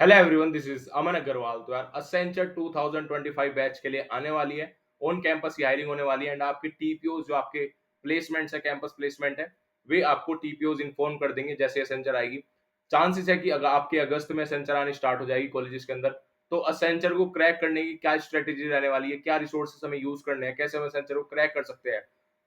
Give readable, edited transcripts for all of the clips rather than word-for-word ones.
Hello everyone, this is अमन अग्रवाल। तो यार Accenture 2025 batch के लिए आने वाली है। ऑन कैंपस की हायरिंग होने वाली है एंड आपके टीपीओ जो आपके प्लेसमेंट्स है, कैंपस प्लेसमेंट है, वे आपको टीपीओ इन्फॉर्म कर देंगे जैसे असेंचर आएगी। चांसेस है कि अगर आपके अगस्त में असेंचर आनी स्टार्ट हो जाएगी कॉलेजेस के अंदर, तो असेंचर को क्रैक करने की क्या स्ट्रेटेजी रहने वाली है, क्या रिसोर्सेस हमें यूज करने हैं, कैसे हम असेंचर को क्रैक कर सकते हैं,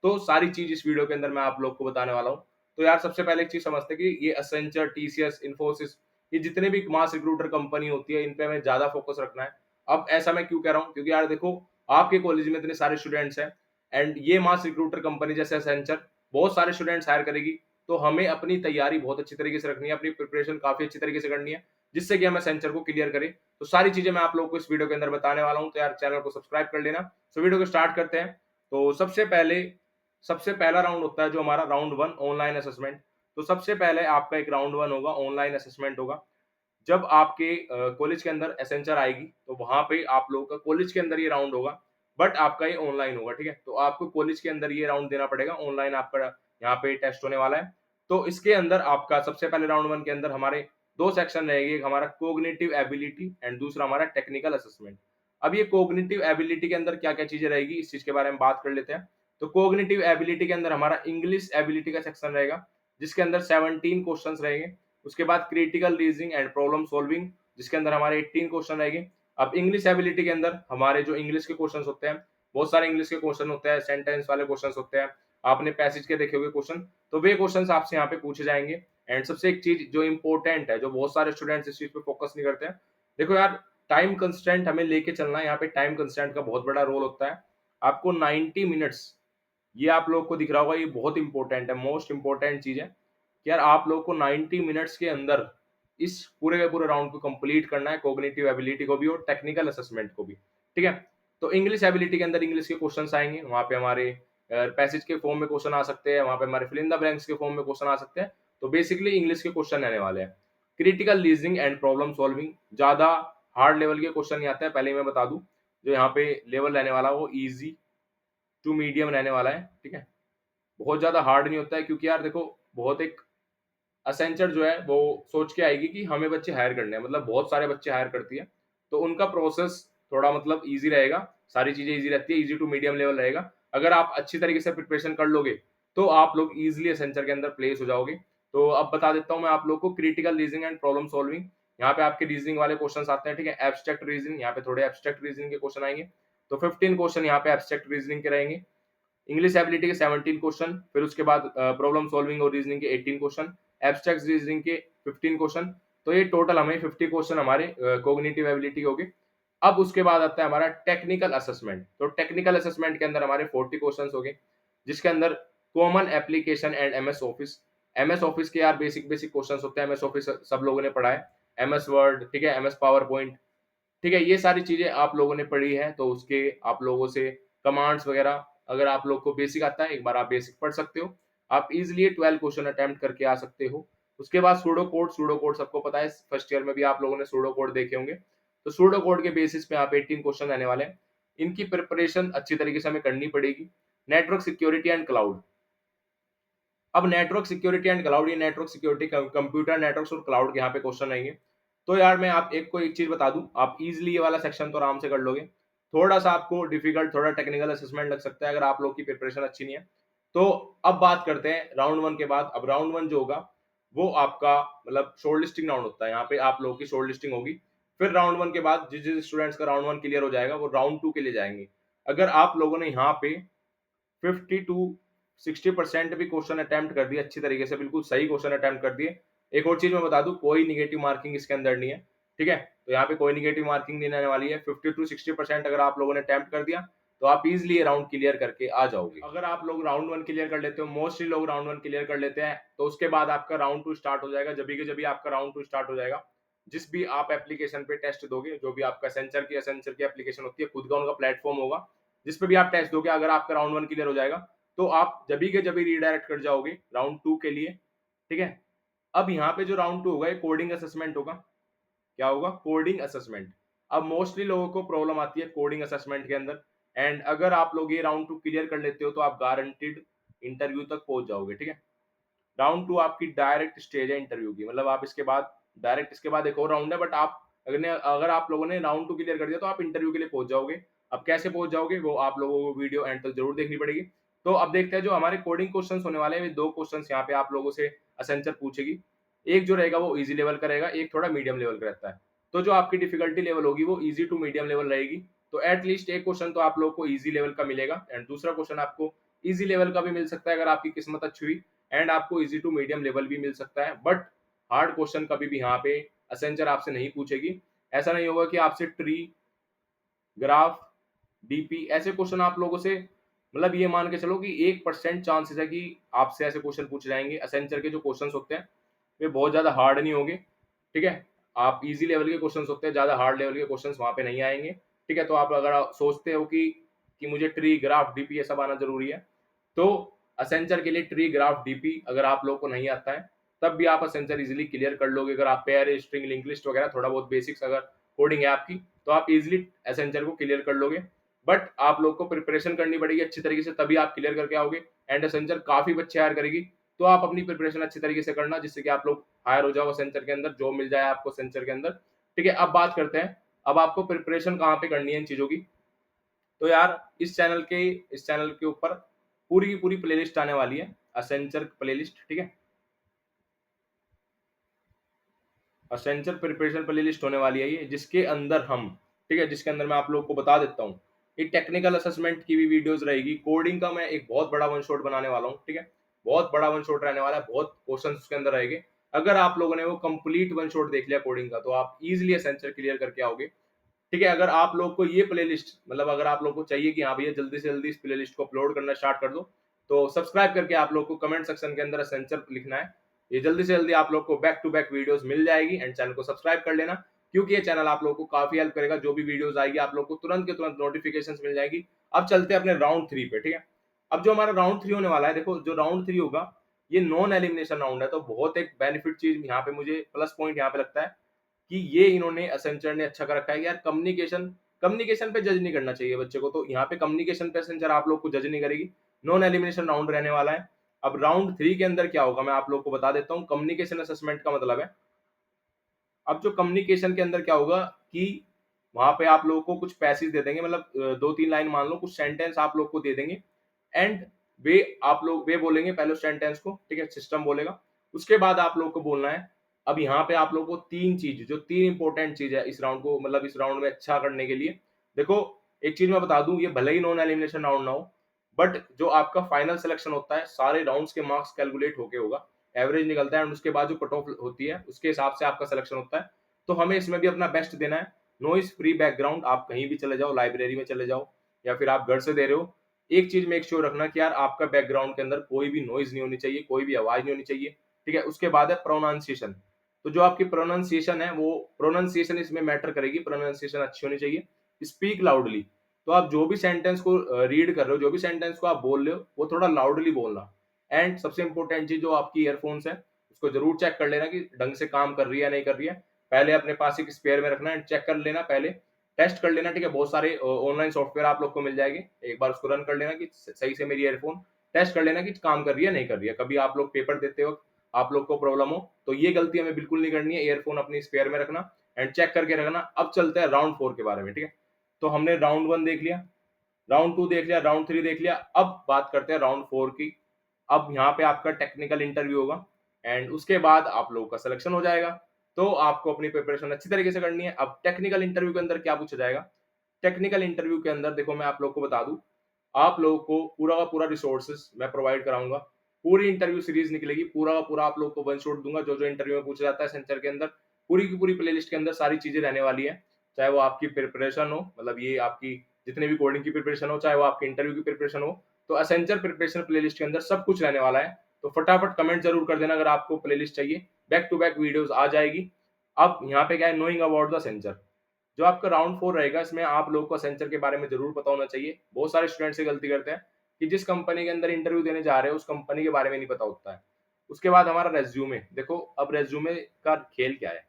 तो सारी चीज इस वीडियो के अंदर मैं आप लोग को बताने वाला हूँ। तो यार सबसे पहले एक चीज समझते हैं कि ये असेंचर, टीसीएस, इन्फोसिस, ये जितने भी मास रिक्रूटर कंपनी होती है, इन पे हमें ज्यादा फोकस रखना है। अब ऐसा मैं क्यों कह रहा हूँ, क्योंकि यार देखो, आपके कॉलेज में इतने सारे स्टूडेंट्स हैं एंड ये मास रिक्रूटर कंपनी जैसे एसेंचर बहुत सारे स्टूडेंट्स हायर करेगी, तो हमें अपनी तैयारी बहुत अच्छी तरीके से रखनी है, अपनी प्रिपरेशन काफी अच्छी तरीके से करनी है, जिससे कि हम एसेंचर को क्लियर करें। तो सारी चीजें मैं आप लोगों को इस वीडियो के अंदर बताने वाला हूँ, तो यार चैनल को सब्सक्राइब कर लेना। तो वीडियो को स्टार्ट करते हैं। तो सबसे पहला राउंड होता है जो हमारा राउंड वन, ऑनलाइन असेसमेंट। तो सबसे पहले आपका एक राउंड वन होगा, ऑनलाइन असेसमेंट होगा। जब आपके कॉलेज के अंदर एसेंचर आएगी, तो वहां पे आप लोगों का कॉलेज के अंदर ये राउंड होगा, बट आपका ये ऑनलाइन होगा। ठीक है, तो आपको कॉलेज के अंदर ये राउंड देना पड़ेगा, ऑनलाइन आपका यहाँ पे टेस्ट होने वाला है। तो इसके अंदर आपका सबसे पहले राउंड वन के अंदर हमारे दो सेक्शन रहेंगे, एक हमारा कोग्निटिव एबिलिटी एंड दूसरा हमारा टेक्निकल असेसमेंट। अब ये कोग्निटिव एबिलिटी के अंदर क्या क्या चीजें रहेगी, इस चीज के बारे में बात कर लेते हैं। तो कोग्निटिव एबिलिटी के अंदर हमारा इंग्लिश एबिलिटी का सेक्शन रहेगा, जिसके अंदर 17 क्वेश्चन रहेंगे। उसके बाद critical reasoning and problem solving, जिसके अंदर हमारे 18 क्वेश्चन रहेंगे। अब इंग्लिश एबिलिटी के अंदर हमारे जो इंग्लिश के क्वेश्चन होते हैं, बहुत सारे इंग्लिश के क्वेश्चन होते हैं, सेंटेंस वाले क्वेश्चन होते हैं, आपने पैसेज के देखे हुए क्वेश्चन, तो वे क्वेश्चन आपसे यहाँ पे पूछे जाएंगे। एंड सबसे एक चीज जो इंपॉर्टेंट है, जो बहुत सारे स्टूडेंट्स इस चीज पे फोकस नहीं करते हैं, देखो यार, टाइम कंस्टेंट हमें लेके चलना है। यहाँ पे टाइम कंस्टेंट का बहुत बड़ा रोल होता है। आपको 90 मिनट्स, ये आप लोग को दिख रहा होगा, ये बहुत इंपॉर्टेंट है, मोस्ट इंपॉर्टेंट चीज है कि यार आप लोग को 90 मिनट्स के अंदर इस पूरे के पूरे राउंड को कंप्लीट करना है, कोग्निटिव एबिलिटी को भी और टेक्निकल असेसमेंट को भी। ठीक है, तो इंग्लिश एबिलिटी के अंदर इंग्लिश के क्वेश्चन आएंगे, वहां पे हमारे पैसेज के फॉर्म में क्वेश्चन आ सकते हैं, वहां पे हमारे फिल इन द ब्लैंक्स के फॉर्म में क्वेश्चन आ सकते हैं। तो बेसिकली इंग्लिश के क्वेश्चन आने वाले हैं। Critical reasoning and problem solving, ज्यादा हार्ड लेवल के क्वेश्चन नहीं आते हैं, पहले ही मैं बता दूं। जो यहाँ पे लेवल रहने वाला है वो इजी टू मीडियम रहने वाला है। ठीक है, बहुत ज्यादा हार्ड नहीं होता है, क्योंकि यार देखो, बहुत एक असेंचर जो है वो सोच के आएगी कि हमें बच्चे हायर करने हैं, मतलब बहुत सारे बच्चे हायर करती है, तो उनका प्रोसेस थोड़ा मतलब इजी रहेगा, सारी चीजें इजी रहती है, इजी टू मीडियम लेवल रहेगा। अगर आप अच्छी तरीके से प्रिपरेशन कर लोगे, तो आप लोग इजिली असेंचर के अंदर प्लेस हो जाओगे। तो अब बता देता हूँ मैं आप लोग को, critical reasoning and problem solving, यहाँ पे आपके रीजनिंग वाले क्वेश्चन आते हैं। ठीक है, एब्स्ट्रैक्ट रीजनिंग, यहाँ पे थोड़े एब्स्ट्रैक्ट रीजनिंग के क्वेश्चन आएंगे, तो 15 क्वेश्चन यहाँ पे एब्स्ट्रैक्ट रीजनिंग के रहेंगे। इंग्लिश एबिलिटी के 17 क्वेश्चन, फिर उसके बाद प्रॉब्लम सॉल्विंग और रीजनिंग के 18 क्वेश्चन, एब्स्ट्रैक्ट रीजनिंग के 15 क्वेश्चन। तो ये टोटल हमें 50 क्वेश्चन हमारे कोग्निटिव एबिलिटी हो गए। अब उसके बाद आता है हमारा टेक्निकल असेसमेंट। तो टेक्निकल असेसमेंट के अंदर हमारे 40 क्वेश्चन हो गए, जिसके अंदर common application and MS office. MS office के यार बेसिक बेसिक क्वेश्चन होते हैं, एमएस ऑफिस सब लोगों ने पढ़ा है, एमएस वर्ड, ठीक है, एमएस पावर पॉइंट। ठीक है, ये सारी चीजें आप लोगों ने पढ़ी है, तो उसके आप लोगों से कमांड्स वगैरह, अगर आप लोग को बेसिक आता है, एक बार आप बेसिक पढ़ सकते हो, आप इजिली 12 क्वेश्चन अटेम्प्ट करके आ सकते हो। उसके बाद सूडो कोड सबको पता है, फर्स्ट ईयर में भी आप लोगों ने सूडो कोड देखे होंगे। तो सूडो कोड के बेसिस पे आप 18 क्वेश्चन आने वाले हैं। इनकी प्रिपरेशन अच्छी तरीके से हमें करनी पड़ेगी। Network security and cloud. अब नेटवर्क सिक्योरिटी एंड क्लाउड, ये नेटवर्क सिक्योरिटी, कंप्यूटर नेटवर्क और क्लाउड के यहाँ पे क्वेश्चन आएंगे। तो यार मैं आप एक को एक चीज बता दूं, आप इजीली ये वाला सेक्शन तो आराम से कर लोगे। थोड़ा सा आपको डिफिकल्ट, थोड़ा टेक्निकल असेसमेंट लग सकता है अगर आप लोग की प्रिपरेशन अच्छी नहीं है। तो अब बात करते हैं राउंड वन के बाद। अब राउंड वन जो होगा वो आपका मतलब शॉर्ट लिस्टिंग राउंड होता है, यहाँ पे आप लोगों की शॉर्ट लिस्टिंग होगी। फिर राउंड वन के बाद जिस जिस स्टूडेंट्स का राउंड वन क्लियर हो जाएगा, वो राउंड टू के लिए जाएंगे। अगर आप लोगों ने यहाँ पे 50 to 60% भी क्वेश्चन अटेम्प्ट कर दिए अच्छी तरीके से, बिल्कुल सही क्वेश्चन अटेम्प्ट कर दिए। एक और चीज मैं बता दूं, कोई निगेटिव मार्किंग इसके अंदर नहीं है। ठीक है, तो यहाँ पे कोई निगेटिव मार्किंग नहीं आने वाली है। 50 to 60% अगर आप लोगों ने अटेम्प्ट कर दिया, तो आप इजिली ये राउंड क्लियर करके आ जाओगे। अगर आप लोग राउंड वन क्लियर कर लेते हो, मोस्टली लोग राउंड वन क्लियर कर लेते हैं, तो उसके बाद आपका राउंड टू स्टार्ट हो जाएगा। जब भी आपका राउंड टू स्टार्ट हो जाएगा, जिस भी आप एप्लीकेशन पे टेस्ट दोगे, जो भी आपका सेंचर की एप्लीकेशन होती है, खुद का उनका प्लेटफॉर्म होगा, जिस पे भी आप टेस्ट दोगे, अगर आपका राउंड वन क्लियर हो जाएगा, तो आप जब भी रीडायरेक्ट कर जाओगे राउंड टू के लिए। ठीक है, अब यहाँ पे जो राउंड टू होगा, ये कोडिंग असेसमेंट होगा। क्या होगा? Coding assessment. अब मोस्टली लोगों को प्रॉब्लम आती है कोडिंग असेसमेंट के अंदर, एंड अगर आप लोग ये राउंड टू क्लियर कर लेते हो, तो आप गारंटीड इंटरव्यू तक पहुंच जाओगे। ठीक है, राउंड टू आपकी डायरेक्ट स्टेज है इंटरव्यू की, मतलब आप इसके बाद डायरेक्ट इसके बाद एक और राउंड है, बट आप अगर आप लोगों ने राउंड 2 क्लियर कर दिया तो आप इंटरव्यू के लिए पहुंच जाओगे। अब कैसे पहुंच जाओगे वो आप लोगों को वीडियो एंड तक जरूर देखनी पड़ेगी। तो अब देखते हैं जो हमारे कोडिंग क्वेश्चंस होने वाले हैं, वे 2 क्वेश्चंस यहाँ पे आप लोगों से असेंचर पूछेगी। एक जो रहेगा वो ईजी लेवल का रहेगा, एक थोड़ा मीडियम लेवल का रहता है। तो जो आपकी डिफिकल्टी लेवल होगी वो ईजी टू मीडियम लेवल रहेगी। तो एटलीस्ट एक क्वेश्चन तो आप लोगों को ईजी लेवल का मिलेगा एंड दूसरा क्वेश्चन आपको ईजी लेवल का भी मिल सकता है अगर आपकी किस्मत अच्छी हुई, एंड आपको ईजी टू मीडियम लेवल भी मिल सकता है। बट हार्ड क्वेश्चन कभी भी यहाँ पे असेंचर आपसे नहीं पूछेगी। ऐसा नहीं होगा कि आपसे ट्री, ग्राफ, डीपी ऐसे क्वेश्चन आप लोगों से, मतलब ये मान के चलो कि 1% चांसेस है कि आपसे ऐसे क्वेश्चन पूछे जाएंगे। असेंचर के जो क्वेश्चंस होते हैं वे बहुत ज्यादा हार्ड नहीं होंगे, ठीक है। आप इजी लेवल के क्वेश्चंस होते हैं, ज्यादा हार्ड लेवल के क्वेश्चंस वहां पे नहीं आएंगे, ठीक है। तो आप अगर आप सोचते हो कि मुझे ट्री, ग्राफ, डीपी ये सब आना जरूरी है, तो असेंचर के लिए ट्री, ग्राफ, डीपी अगर आप लोग को नहीं आता है तब भी आप असेंचर इजीली क्लियर कर लोगे। अगर आप पेयर, स्ट्रिंग, लिंक लिस्ट वगैरह थोड़ा बहुत बेसिक्स अगर कोडिंग है आपकी, तो आप इजीली असेंचर को क्लियर कर लोगे। बट आप लोग को प्रिपरेशन करनी पड़ेगी अच्छी तरीके से, तभी आप क्लियर करके आओगे। एंड असेंचर काफी बच्चे हायर करेगी, तो आप अपनी प्रिपरेशन अच्छी तरीके से करना जिससे कि आप लोग हायर हो जाओ असेंचर के अंदर, जॉब मिल जाए आपको असेंचर के अंदर, ठीक है। अब बात करते हैं, अब आपको प्रिपरेशन कहाँ पे करनी है इन चीजों की। तो यार इस चैनल के ऊपर पूरी की पूरी प्लेलिस्ट आने वाली है, असेंचर प्लेलिस्ट, ठीक है। असेंचर प्रिपरेशन प्लेलिस्ट होने वाली है ये, जिसके अंदर हम, ठीक है, जिसके अंदर मैं आप लोग को बता देता हूँ, एक टेक्निकल असेसमेंट की भी वीडियोस रहेगी, कोडिंग का मैं एक बहुत बड़ा वन शॉट बनाने वाला हूँ, ठीक है। बहुत बड़ा वन शॉट रहने वाला है, बहुत क्वेश्चन उसके अंदर रहेंगे। अगर आप लोगों ने वो कंप्लीट वन शॉट देख लिया कोडिंग का, तो आप इजिली असेंचर क्लियर करके आओगे, ठीक है। अगर आप लोग को ये प्लेलिस्ट, मतलब अगर आप लोग को चाहिए कि हाँ भैया जल्दी से जल्दी इस प्लेलिस्ट को अपलोड करना स्टार्ट कर दो, तो सब्सक्राइब करके आप लोग को कमेंट सेक्शन के अंदर असेंचर लिखना है। ये जल्दी से जल्दी आप लोग को बैक टू बैक वीडियोस मिल जाएगी, एंड चैनल को सब्सक्राइब कर लेना, क्योंकि ये चैनल आप लोग को काफी हेल्प करेगा। जो भी वीडियोस आएगी आप लोग को तुरंत के तुरंत नोटिफिकेशन मिल जाएगी। अब चलते हैं अपने राउंड 3 पे, ठीक है। अब जो हमारा राउंड 3 होने वाला है, देखो जो राउंड 3 होगा ये नॉन एलिमिनेशन राउंड है, तो बहुत एक बेनिफिट चीज यहाँ पे मुझे प्लस पॉइंट यहाँ पे लगता है कि ये इन्होंने असेंचर ने अच्छा कर रखा है कि यार कम्युनिकेशन कम्युनिकेशन पे जज नहीं करना चाहिए बच्चे को, तो यहाँ पे कम्युनिकेशन पे असेंचर आप लोग को जज नहीं करेगी। नॉन एलिमिनेशन राउंड रहने वाला है। अब राउंड 3 के अंदर क्या होगा मैं आप लोग को बता देता हूँ। कम्युनिकेशन असेसमेंट का मतलब है, अब जो कम्युनिकेशन के अंदर क्या होगा कि वहां पे आप लोगों को कुछ पैसेज दे देंगे, मतलब 2-3 लाइन मान लो, कुछ सेंटेंस आप लोग को दे देंगे, एंड वे बोलेंगे पहले सेंटेंस को, ठीक है, सिस्टम बोलेगा। उसके बाद आप लोग को बोलना है। अब यहाँ पे आप लोग को तीन इंपॉर्टेंट चीज है इस राउंड को, मतलब इस राउंड में अच्छा करने के लिए। देखो एक चीज मैं बता दूं, ये भले ही नॉन एलिमिनेशन राउंड ना हो, बट जो आपका फाइनल सिलेक्शन होता है सारे राउंड्स के मार्क्स कैलकुलेट होके होगा, एवरेज निकलता है, और उसके बाद जो कट ऑफ होती है उसके हिसाब से आपका सिलेक्शन होता है। तो हमें इसमें भी अपना बेस्ट देना है। नॉइज फ्री बैकग्राउंड, आप कहीं भी चले जाओ, लाइब्रेरी में चले जाओ या फिर आप घर से दे रहे हो, एक चीज मेक श्योर रखना कि यार आपका बैकग्राउंड के अंदर कोई भी नॉइज नहीं होनी चाहिए, कोई भी आवाज नहीं होनी चाहिए, ठीक है। उसके बाद है प्रोनाउंसिएशन। तो जो आपकी प्रोनाउंसिएशन है, वो प्रोनाउंसिएशन इसमें मैटर करेगी, प्रोनाउंसिएशन अच्छी होनी चाहिए। स्पीक लाउडली, तो आप जो भी सेंटेंस को रीड कर रहे हो, जो भी सेंटेंस को आप बोल रहे हो, वो थोड़ा लाउडली बोलना। एंड सबसे इंपॉर्टेंट चीज, जो आपकी ईयरफोन्स है उसको जरूर चेक कर लेना कि ढंग से काम कर रही है या नहीं कर रही है। पहले अपने पास एक स्पेयर में रखना एंड चेक कर लेना, पहले टेस्ट कर लेना, ठीक है। बहुत सारे ऑनलाइन सॉफ्टवेयर आप लोग को मिल जाएंगे, एक बार उसको रन कर लेना कि सही से मेरी ईयरफोन टेस्ट कर लेना कि काम कर रही है नहीं कर रही है। कभी आप लोग पेपर देते वक्त आप लोग को प्रॉब्लम हो, तो ये गलती हमें बिल्कुल नहीं करनी है, ईयरफोन अपनी स्पेयर में रखना एंड चेक करके रखना। अब चलते हैं राउंड 4 के बारे में, ठीक है। तो हमने राउंड 1 देख लिया, राउंड 2 देख लिया, राउंड 3 देख लिया, अब बात करते हैं राउंड 4 की। अब यहाँ पे आपका टेक्निकल इंटरव्यू होगा एंड उसके बाद आप लोगों का सिलेक्शन हो जाएगा। तो आपको अपनी प्रिपरेशन अच्छी तरीके से करनी है। अब टेक्निकल इंटरव्यू के अंदर क्या पूछा जाएगा, टेक्निकल इंटरव्यू के अंदर देखो मैं आप लोग को बता दूं, आप लोगों को पूरा का पूरा रिसोर्सेज मैं प्रोवाइड कराऊंगा। पूरी इंटरव्यू सीरीज निकलेगी, पूरा का पूरा आप लोग को वन शॉट दूंगा, जो जो इंटरव्यू में पूछा जाता है सेंटर के अंदर, पूरी की पूरी प्लेलिस्ट के अंदर सारी चीजें रहने वाली है। चाहे वो आपकी प्रिपरेशन हो, मतलब ये आपकी जितने भी कोडिंग की प्रिपरेशन हो, चाहे वो आपकी इंटरव्यू की प्रिपरेशन हो, तो असेंचर प्रिपरेशन प्लेलिस्ट के अंदर सब कुछ रहने वाला है। तो फटाफट कमेंट जरूर कर देना अगर आपको प्लेलिस्ट चाहिए, बैक टू बैक वीडियोस आ जाएगी। अब यहाँ पे क्या है, नोइंग अबाउट द असेंचर, जो आपका राउंड 4 रहेगा, इसमें आप लोगों को असेंचर के बारे में जरूर पता होना चाहिए। बहुत सारे स्टूडेंट्स ये गलती करते हैं कि जिस कंपनी के अंदर इंटरव्यू देने जा रहे हैं उस कंपनी के बारे में नहीं पता होता है। उसके बाद हमारा रेज्यूमे, देखो अब रेज्यूमे का खेल क्या है।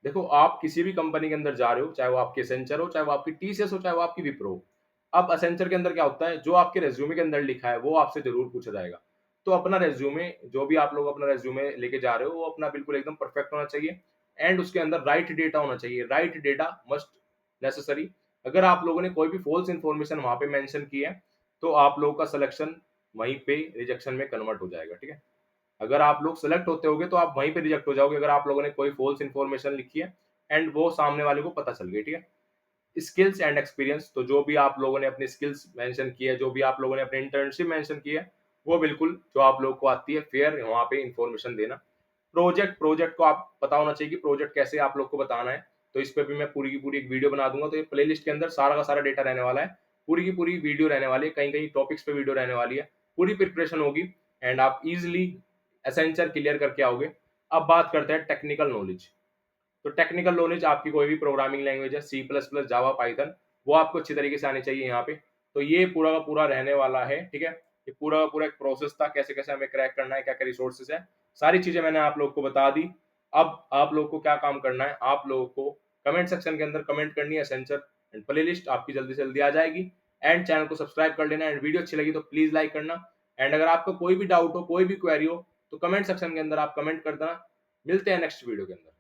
देखो आप किसी भी कंपनी के अंदर जा रहे हो, चाहे वो आपकी एसेंचर हो, चाहे वो आपकी टीसीएस हो, चाहे वो आपकी विप्रो हो। अब असेंचर के अंदर क्या होता है, जो आपके रेज्यूमे के अंदर लिखा है वो आपसे जरूर पूछा जाएगा। तो अपना रेज्यूमे, जो भी आप लोग अपना रेज्यूमे लेके जा रहे हो, वो अपना बिल्कुल एकदम परफेक्ट होना चाहिए एंड उसके अंदर राइट डेटा होना चाहिए। Right data must necessary. अगर आप लोगों ने कोई भी फॉल्स इन्फॉर्मेशन वहां पे मेंशन की है, तो आप लोगों का सिलेक्शन वहीं पे रिजेक्शन में कन्वर्ट हो जाएगा, ठीक है। अगर आप लोग सेलेक्ट होते होगे तो आप वहीं पे रिजेक्ट हो जाओगे, अगर आप लोगों ने कोई फॉल्स इन्फॉर्मेशन लिखी है एंड वो सामने वाले को पता चल गई, ठीक है। स्किल्स एंड एक्सपीरियंस, तो जो भी आप लोगों ने अपनी स्किल्स मेंशन की है, जो भी आप लोगों ने अपनी इंटर्नशिप मेंशन की है, वो बिल्कुल जो आप लोगों को आती है फेयर वहां पे इंफॉर्मेशन देना। प्रोजेक्ट को आप पता होना चाहिए कि प्रोजेक्ट कैसे आप लोग को बताना है। तो इस पे भी मैं पूरी की पूरी एक वीडियो बना दूंगा, तो ये प्लेलिस्ट के अंदर सारा का सारा डेटा रहने वाला है, पूरी की पूरी वीडियो रहने वाली है, कहीं कहीं टॉपिक्स पे वीडियो रहने वाली है, पूरी प्रिपरेशन होगी एंड आप इजिली एसेंशियल क्लियर करके आओगे। अब बात करते हैं टेक्निकल नॉलेज। तो टेक्निकल नॉलेज आपकी कोई भी प्रोग्रामिंग लैंग्वेज है, सी प्लस प्लस, जावा, पाइथन, वो आपको अच्छी तरीके से आनी चाहिए यहाँ पे। तो ये पूरा का पूरा रहने वाला है, ठीक है। ये पूरा का पूरा एक प्रोसेस था, कैसे कैसे हमें क्रैक करना है, क्या क्या रिसोर्सेज है, सारी चीजें मैंने आप लोग को बता दी। अब आप लोग को क्या काम करना है, आप लोगों को कमेंट सेक्शन के अंदर कमेंट करनी है एसेंशियल, एंड प्ले लिस्ट आपकी जल्दी से जल्दी आ जाएगी। एंड चैनल को सब्सक्राइब कर लेना, एंड वीडियो अच्छी लगी तो प्लीज लाइक करना। एंड अगर आपको कोई भी डाउट हो, कोई भी क्वेरी हो, तो कमेंट सेक्शन के अंदर आप कमेंट कर देना। मिलते हैं नेक्स्ट वीडियो के अंदर।